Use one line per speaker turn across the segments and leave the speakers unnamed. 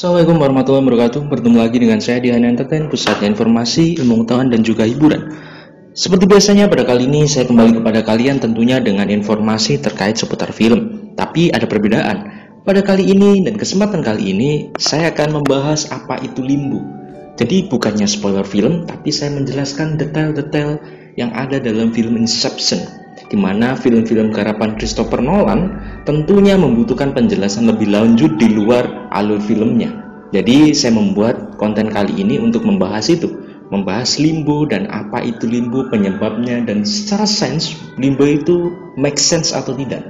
Assalamualaikum warahmatullahi wabarakatuh. Bertemu lagi dengan saya di Hana Entertain, pusatnya informasi, ilmu pengetahuan dan juga hiburan. Seperti biasanya pada kali ini saya kembali kepada kalian tentunya dengan informasi terkait seputar film. Tapi ada perbedaan. Pada kali ini dan kesempatan kali ini saya akan membahas apa itu limbo. Jadi bukannya spoiler film, tapi saya menjelaskan detail-detail yang ada dalam film Inception, di mana film-film garapan Christopher Nolan tentunya membutuhkan penjelasan lebih lanjut di luar alur filmnya. Jadi saya membuat konten kali ini untuk membahas itu, membahas limbo dan apa itu limbo, penyebabnya, dan secara sains limbo itu make sense atau tidak.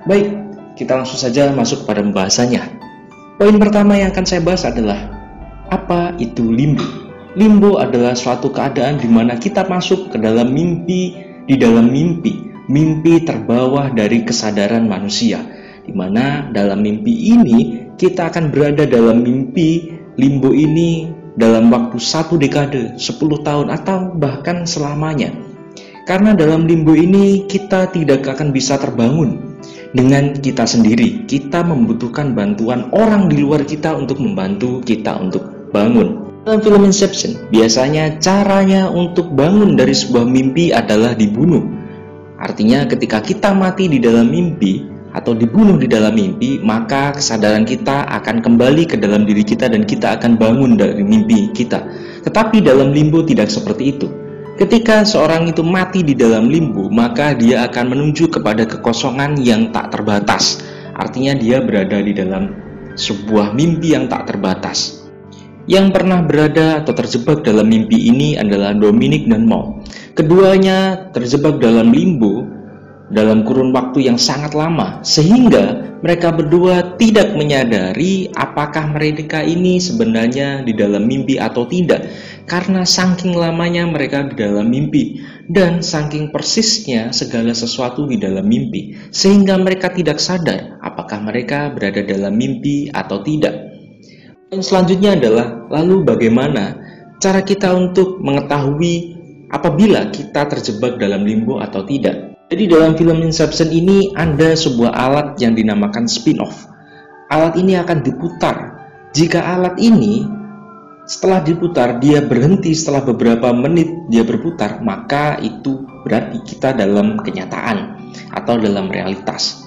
Baik, kita langsung saja masuk pada pembahasannya. Poin pertama yang akan saya bahas adalah apa itu limbo. Limbo adalah suatu keadaan di mana kita masuk ke dalam mimpi, di dalam mimpi terbawah dari kesadaran manusia, di mana dalam mimpi ini kita akan berada dalam mimpi limbo ini dalam waktu 1 dekade, 10 tahun, atau bahkan selamanya. Karena dalam limbo ini kita tidak akan bisa terbangun dengan kita sendiri. Kita membutuhkan bantuan orang di luar kita untuk membantu kita untuk bangun. Dalam film Inception, biasanya caranya untuk bangun dari sebuah mimpi adalah dibunuh. Artinya ketika kita mati di dalam mimpi atau dibunuh di dalam mimpi, maka kesadaran kita akan kembali ke dalam diri kita dan kita akan bangun dari mimpi kita. Tetapi dalam limbo tidak seperti itu. Ketika seorang itu mati di dalam limbo, maka dia akan menuju kepada kekosongan yang tak terbatas. Artinya dia berada di dalam sebuah mimpi yang tak terbatas. Yang pernah berada atau terjebak dalam mimpi ini adalah Dominic dan Maud. Keduanya terjebak dalam limbo dalam kurun waktu yang sangat lama, sehingga mereka berdua tidak menyadari apakah mereka ini sebenarnya di dalam mimpi atau tidak, karena saking lamanya mereka di dalam mimpi dan saking persisnya segala sesuatu di dalam mimpi, sehingga mereka tidak sadar apakah mereka berada dalam mimpi atau tidak. Yang selanjutnya adalah, lalu bagaimana cara kita untuk mengetahui apabila kita terjebak dalam limbo atau tidak? Jadi dalam film Inception ini ada sebuah alat yang dinamakan spin-off. Alat ini akan diputar. Jika alat ini setelah diputar, dia berhenti setelah beberapa menit dia berputar, maka itu berarti kita dalam kenyataan atau dalam realitas.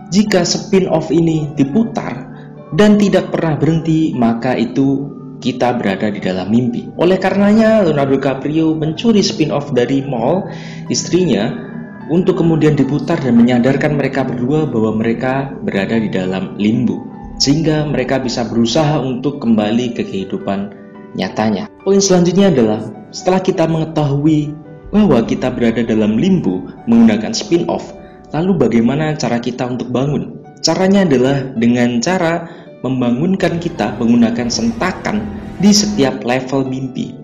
Jika spin-off ini diputar dan tidak pernah berhenti, maka itu kita berada di dalam mimpi. Oleh karenanya Leonardo DiCaprio mencuri spin-off dari Maud, istrinya, untuk kemudian diputar dan menyadarkan mereka berdua bahwa mereka berada di dalam limbo, sehingga mereka bisa berusaha untuk kembali ke kehidupan nyatanya. Poin selanjutnya adalah, setelah kita mengetahui bahwa kita berada dalam limbo menggunakan spin-off, lalu bagaimana cara kita untuk bangun? Caranya adalah dengan cara membangunkan kita menggunakan sentakan di setiap level mimpi.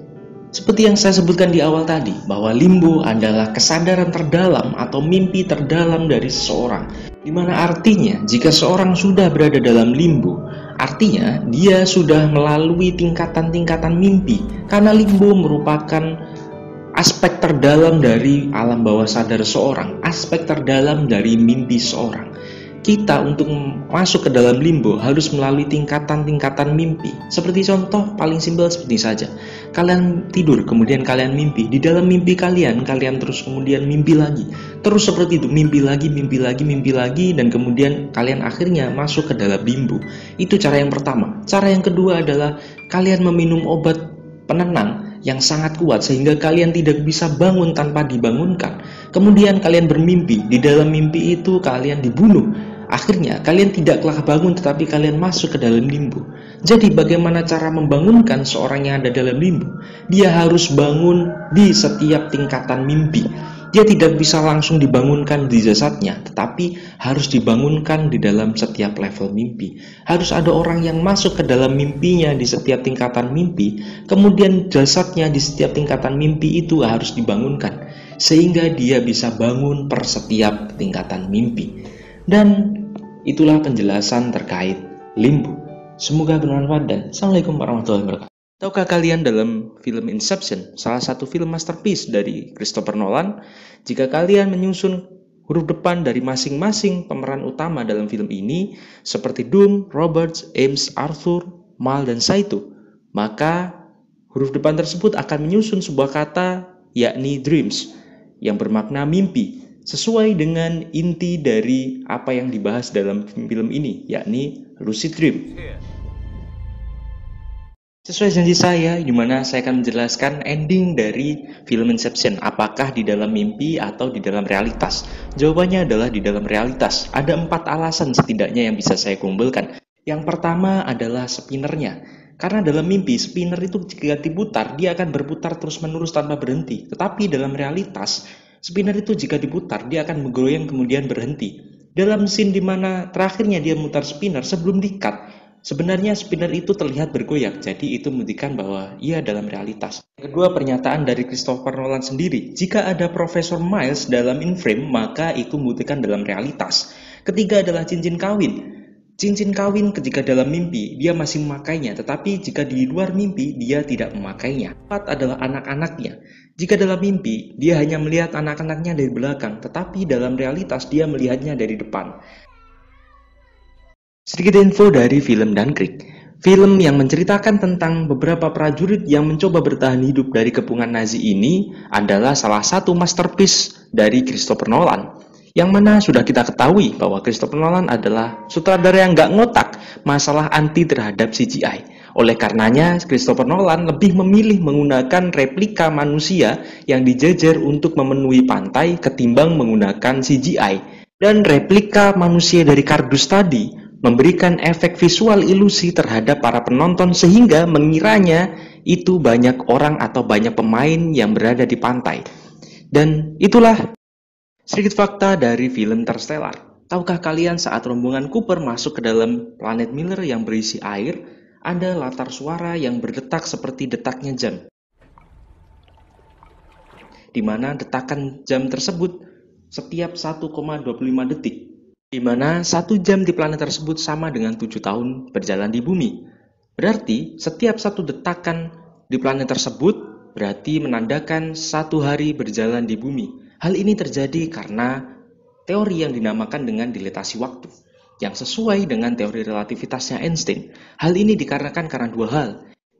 Seperti yang saya sebutkan di awal tadi, bahwa limbo adalah kesadaran terdalam atau mimpi terdalam dari seseorang. Dimana artinya jika seorang sudah berada dalam limbo, artinya dia sudah melalui tingkatan-tingkatan mimpi. Karena limbo merupakan aspek terdalam dari alam bawah sadar seorang, aspek terdalam dari mimpi seorang. Kita untuk masuk ke dalam limbo harus melalui tingkatan-tingkatan mimpi. Seperti contoh paling simpel seperti saja, kalian tidur kemudian kalian mimpi. Di dalam mimpi kalian terus kemudian mimpi lagi. Terus seperti itu, mimpi lagi, dan kemudian kalian akhirnya masuk ke dalam limbo. Itu cara yang pertama. Cara yang kedua adalah kalian meminum obat penenang yang sangat kuat sehingga kalian tidak bisa bangun tanpa dibangunkan. Kemudian kalian bermimpi, di dalam mimpi itu kalian dibunuh. Akhirnya kalian tidaklah bangun tetapi kalian masuk ke dalam limbo. Jadi bagaimana cara membangunkan seorang yang ada dalam limbo? Dia harus bangun di setiap tingkatan mimpi. Dia tidak bisa langsung dibangunkan di jasadnya, tetapi harus dibangunkan di dalam setiap level mimpi. Harus ada orang yang masuk ke dalam mimpinya di setiap tingkatan mimpi, kemudian jasadnya di setiap tingkatan mimpi itu harus dibangunkan, sehingga dia bisa bangun per setiap tingkatan mimpi. Dan itulah penjelasan terkait limbo. Semoga bermanfaat dan Assalamualaikum warahmatullahi wabarakatuh. Tahukah kalian dalam film Inception, salah satu film masterpiece dari Christopher Nolan, jika kalian menyusun huruf depan dari masing-masing pemeran utama dalam film ini seperti Doom, Roberts, Ames, Arthur, Mal, dan Saito, maka huruf depan tersebut akan menyusun sebuah kata yakni dreams yang bermakna mimpi sesuai dengan inti dari apa yang dibahas dalam film ini yakni lucid dream. Sesuai janji saya, di mana saya akan menjelaskan ending dari film Inception. Apakah di dalam mimpi atau di dalam realitas? Jawabannya adalah di dalam realitas. Ada 4 alasan setidaknya yang bisa saya kumpulkan. Yang pertama adalah spinnernya. Karena dalam mimpi, spinner itu jika diputar, dia akan berputar terus-menerus tanpa berhenti. Tetapi dalam realitas, spinner itu jika diputar, dia akan menggoyang kemudian berhenti. Dalam scene di mana terakhirnya dia memutar spinner sebelum di-cut, sebenarnya spinner itu terlihat bergoyang, jadi itu membuktikan bahwa ia dalam realitas. Kedua, pernyataan dari Christopher Nolan sendiri. Jika ada Profesor Miles dalam In Frame, maka itu membuktikan dalam realitas. Ketiga adalah cincin kawin. Cincin kawin ketika dalam mimpi, dia masih memakainya, tetapi jika di luar mimpi, dia tidak memakainya. Empat adalah anak-anaknya. Jika dalam mimpi, dia hanya melihat anak-anaknya dari belakang, tetapi dalam realitas dia melihatnya dari depan. Sedikit info dari film Dunkirk. Film yang menceritakan tentang beberapa prajurit yang mencoba bertahan hidup dari kepungan Nazi ini adalah salah satu masterpiece dari Christopher Nolan. Yang mana sudah kita ketahui bahwa Christopher Nolan adalah sutradara yang nggak ngotak masalah anti terhadap CGI. Oleh karenanya, Christopher Nolan lebih memilih menggunakan replika manusia yang dijejer untuk memenuhi pantai ketimbang menggunakan CGI. Dan replika manusia dari kardus tadi memberikan efek visual ilusi terhadap para penonton sehingga mengiranya itu banyak orang atau banyak pemain yang berada di pantai. Dan itulah sedikit fakta dari film Interstellar. Tahukah kalian saat rombongan Cooper masuk ke dalam planet Miller yang berisi air, ada latar suara yang berdetak seperti detaknya jam. Di mana detakan jam tersebut setiap 1,25 detik. Di mana 1 jam di planet tersebut sama dengan 7 tahun berjalan di bumi. Berarti setiap 1 detakan di planet tersebut berarti menandakan 1 hari berjalan di bumi. Hal ini terjadi karena teori yang dinamakan dengan dilatasi waktu, yang sesuai dengan teori relativitasnya Einstein. Hal ini dikarenakan karena 2 hal.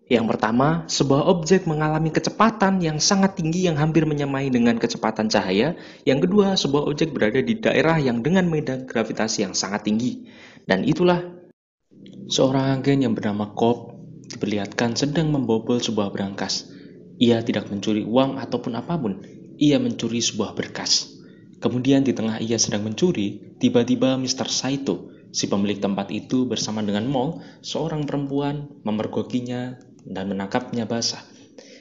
Yang pertama, sebuah objek mengalami kecepatan yang sangat tinggi yang hampir menyamai dengan kecepatan cahaya. Yang kedua, sebuah objek berada di daerah yang dengan medan gravitasi yang sangat tinggi. Dan itulah seorang agen yang bernama Cobb diperlihatkan sedang membobol sebuah berangkas. Ia tidak mencuri uang ataupun apapun, ia mencuri sebuah berkas. Kemudian di tengah ia sedang mencuri, tiba-tiba Mr. Saito, si pemilik tempat itu bersama dengan Mal, seorang perempuan, memergokinya dan menangkapnya basah.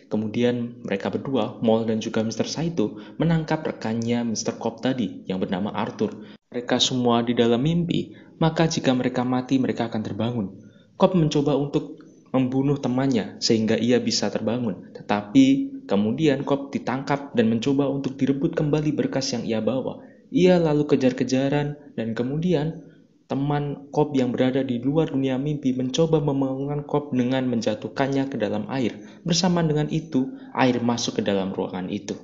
Kemudian mereka berdua, Mal dan juga Mr. Saito, menangkap rekannya Mr. Cobb tadi yang bernama Arthur. Mereka semua di dalam mimpi, maka jika mereka mati mereka akan terbangun. Cobb mencoba untuk membunuh temannya sehingga ia bisa terbangun. Tetapi kemudian Cobb ditangkap dan mencoba untuk direbut kembali berkas yang ia bawa. Ia lalu kejar-kejaran dan kemudian teman Cobb yang berada di luar dunia mimpi mencoba membangunkan Cobb dengan menjatuhkannya ke dalam air. Bersama dengan itu, air masuk ke dalam ruangan itu.